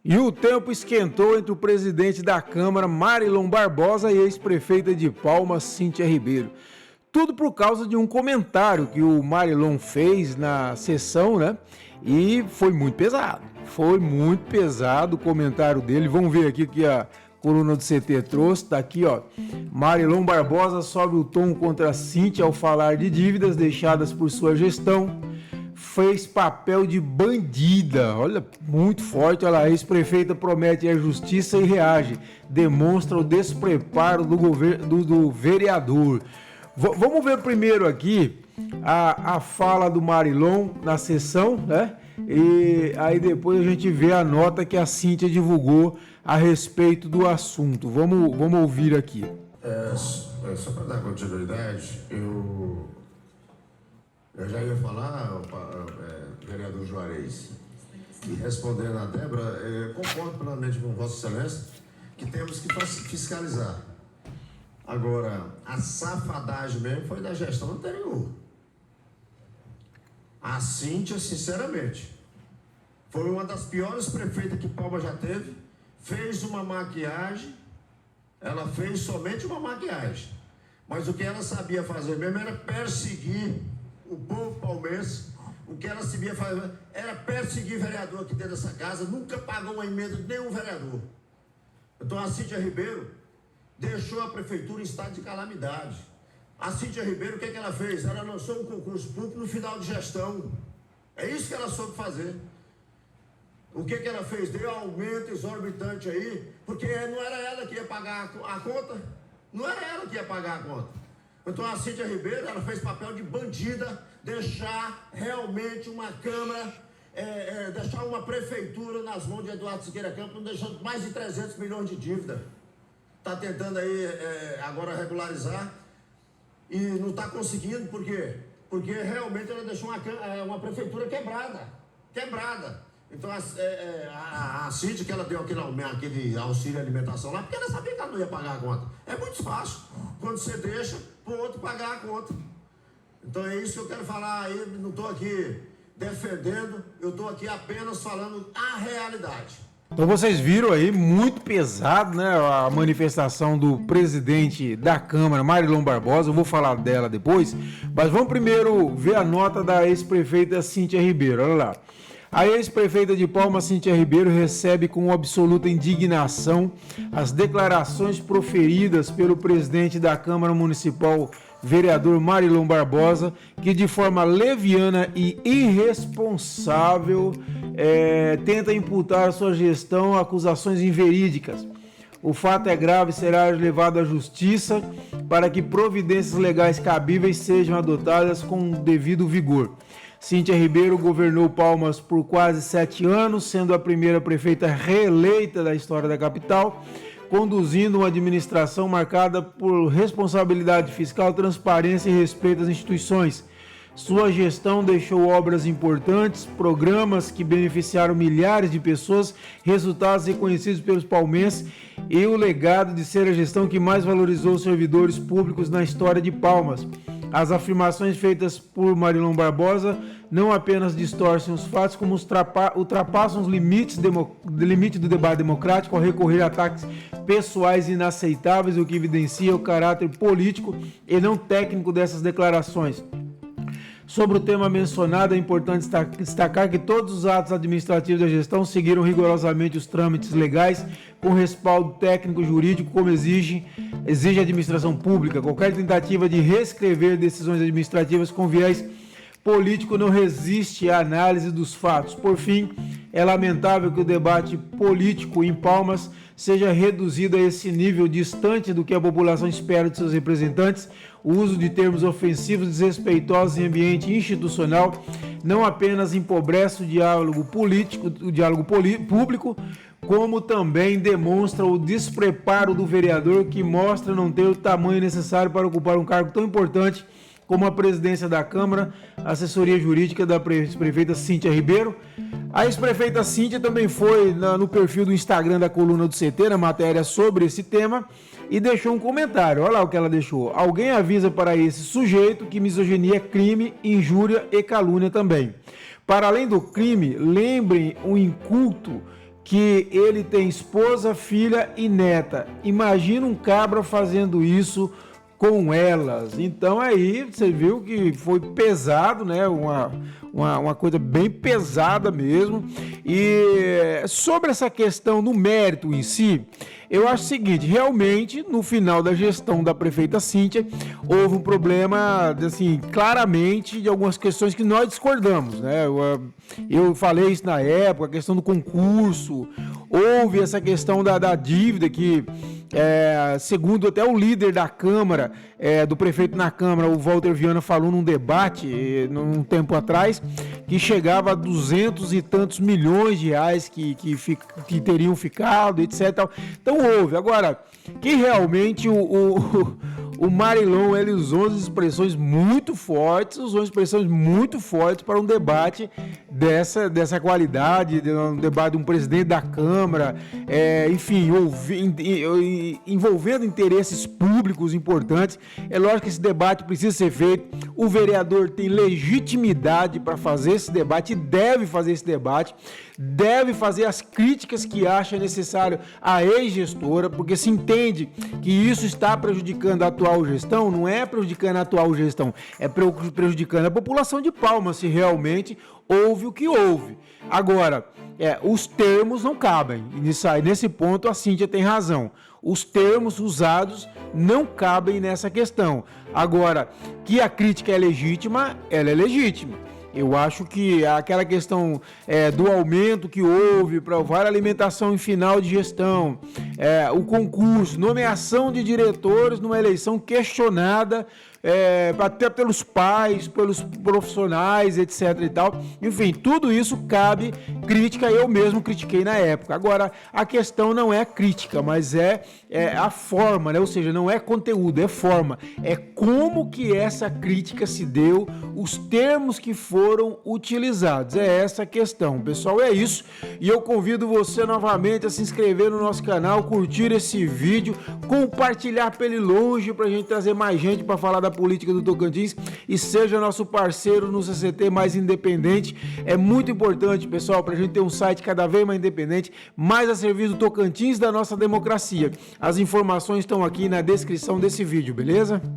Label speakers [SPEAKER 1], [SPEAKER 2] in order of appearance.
[SPEAKER 1] E o tempo esquentou entre o presidente da Câmara, Marilon Barbosa, e a ex-prefeita de Palmas, Cíntia Ribeiro. Tudo por causa de um comentário que o Marilon fez na sessão, né? E foi muito pesado. Foi muito pesado o comentário dele. Vamos ver aqui que a coluna do CT trouxe. Tá aqui, ó. Marilon Barbosa sobe o tom contra Cíntia ao falar de dívidas deixadas por sua gestão. Fez papel de bandida, olha, muito forte, olha lá, a ex-prefeita promete a justiça e reage, demonstra o despreparo do vereador. Vamos ver primeiro aqui a fala do Marilon na sessão, né? E aí depois a gente vê a nota que a Cíntia divulgou a respeito do assunto. Vamos ouvir aqui.
[SPEAKER 2] Só para dar continuidade, eu já ia falar, vereador Juarez, e respondendo a Débora, concordo plenamente com Vossa Excelência que temos que fiscalizar. Agora, a safadagem mesmo foi da gestão anterior. A Cíntia, sinceramente, foi uma das piores prefeitas que Palmas já teve, fez uma maquiagem, ela fez somente uma maquiagem, mas o que ela sabia fazer mesmo era perseguir o povo palmense. O que ela sabia fazer era perseguir vereador aqui dentro dessa casa, nunca pagou uma emenda de nenhum vereador. Então a Cíntia Ribeiro deixou a prefeitura em estado de calamidade. A Cíntia Ribeiro, o que ela fez? Ela lançou um concurso público no final de gestão. É isso que ela soube fazer. O que ela fez? Deu aumento exorbitante aí, porque não era ela que ia pagar a conta. Não era ela que ia pagar a conta. Então a Cíntia Ribeiro, ela fez papel de bandida, deixar realmente uma Câmara, deixar uma prefeitura nas mãos de Eduardo Siqueira Campos, deixando mais de 300 milhões de dívida. Está tentando aí agora regularizar e não está conseguindo, por quê? Porque realmente ela deixou uma prefeitura quebrada. Então a Cíntia, que ela deu aquele auxílio alimentação lá, porque ela sabia que ela não ia pagar a conta. É muito fácil, quando você deixa para o outro pagar a conta. Então é isso que eu quero falar aí, não estou aqui defendendo, eu estou aqui apenas falando a realidade.
[SPEAKER 1] Então vocês viram aí, muito pesado, né, a manifestação do presidente da Câmara, Marilon Barbosa. Eu vou falar dela depois, mas vamos primeiro ver a nota da ex-prefeita Cíntia Ribeiro. Olha lá. A ex-prefeita de Palmas, Cíntia Ribeiro, recebe com absoluta indignação as declarações proferidas pelo presidente da Câmara Municipal, vereador Marilon Barbosa, que de forma leviana e irresponsável tenta imputar à sua gestão acusações inverídicas. O fato é grave e será levado à justiça para que providências legais cabíveis sejam adotadas com devido vigor. Cíntia Ribeiro governou Palmas por quase 7 anos, sendo a primeira prefeita reeleita da história da capital, conduzindo uma administração marcada por responsabilidade fiscal, transparência e respeito às instituições. Sua gestão deixou obras importantes, programas que beneficiaram milhares de pessoas, resultados reconhecidos pelos palmenses e o legado de ser a gestão que mais valorizou os servidores públicos na história de Palmas. As afirmações feitas por Marilon Barbosa não apenas distorcem os fatos, como ultrapassam os limites do debate democrático ao recorrer a ataques pessoais inaceitáveis, o que evidencia o caráter político e não técnico dessas declarações. Sobre o tema mencionado, é importante destacar que todos os atos administrativos da gestão seguiram rigorosamente os trâmites legais com respaldo técnico-jurídico, como exige a administração pública. Qualquer tentativa de reescrever decisões administrativas com viés político não resiste à análise dos fatos. Por fim, é lamentável que o debate político em Palmas seja reduzido a esse nível distante do que a população espera de seus representantes. O uso de termos ofensivos, desrespeitosos em ambiente institucional não apenas empobrece o diálogo público, como também demonstra o despreparo do vereador, que mostra não ter o tamanho necessário para ocupar um cargo tão importante como a presidência da Câmara, a assessoria jurídica da prefeita Cíntia Ribeiro. A ex-prefeita Cíntia também foi no perfil do Instagram da coluna do CT, na matéria sobre esse tema, e deixou um comentário. Olha lá o que ela deixou. Alguém avisa para esse sujeito que misoginia é crime, injúria e calúnia também. Para além do crime, lembrem o inculto que ele tem esposa, filha e neta. Imagina um cabra fazendo isso com elas. Então aí você viu que foi pesado, né? Uma coisa bem pesada mesmo. E sobre essa questão do mérito em si, eu acho o seguinte: realmente, no final da gestão da prefeita Cíntia, houve um problema, assim, claramente, de algumas questões que nós discordamos, né? Eu falei isso na época, a questão do concurso, houve essa questão da dívida que, segundo até o líder da Câmara, do prefeito na Câmara, o Walter Viana, falou num debate, num tempo atrás, que chegava a 200 e tantos milhões de reais que teriam ficado, etc. Então houve. Agora, que realmente o Marilon, ele usou expressões muito fortes, para um debate dessa qualidade, um debate de um presidente da Câmara, enfim, envolvendo interesses públicos importantes. É lógico que esse debate precisa ser feito, o vereador tem legitimidade para fazer esse debate, deve fazer esse debate, deve fazer as críticas que acha necessário à ex-gestora, porque se entende que isso está prejudicando a atual gestão, não é prejudicando a atual gestão, é prejudicando a população de Palmas, se realmente houve o que houve. Agora, os termos não cabem, e nesse ponto a Cíntia tem razão. Os termos usados não cabem nessa questão. Agora, que a crítica é legítima, ela é legítima. Eu acho que aquela questão do aumento que houve para a alimentação em final de gestão, o concurso, nomeação de diretores numa eleição questionada, até pelos pais, pelos profissionais, etc. e tal. Enfim, tudo isso cabe crítica, eu mesmo critiquei na época. Agora, a questão não é a crítica, mas é a forma, né? Ou seja, não é conteúdo, é forma. É como que essa crítica se deu, os termos que foram utilizados. É essa a questão. Pessoal, é isso. E eu convido você novamente a se inscrever no nosso canal, curtir esse vídeo, compartilhar pelo longe para a gente trazer mais gente para falar da política do Tocantins e seja nosso parceiro no CCT mais independente. É muito importante, pessoal, para a gente ter um site cada vez mais independente, mais a serviço do Tocantins, da nossa democracia. As informações estão aqui na descrição desse vídeo, beleza?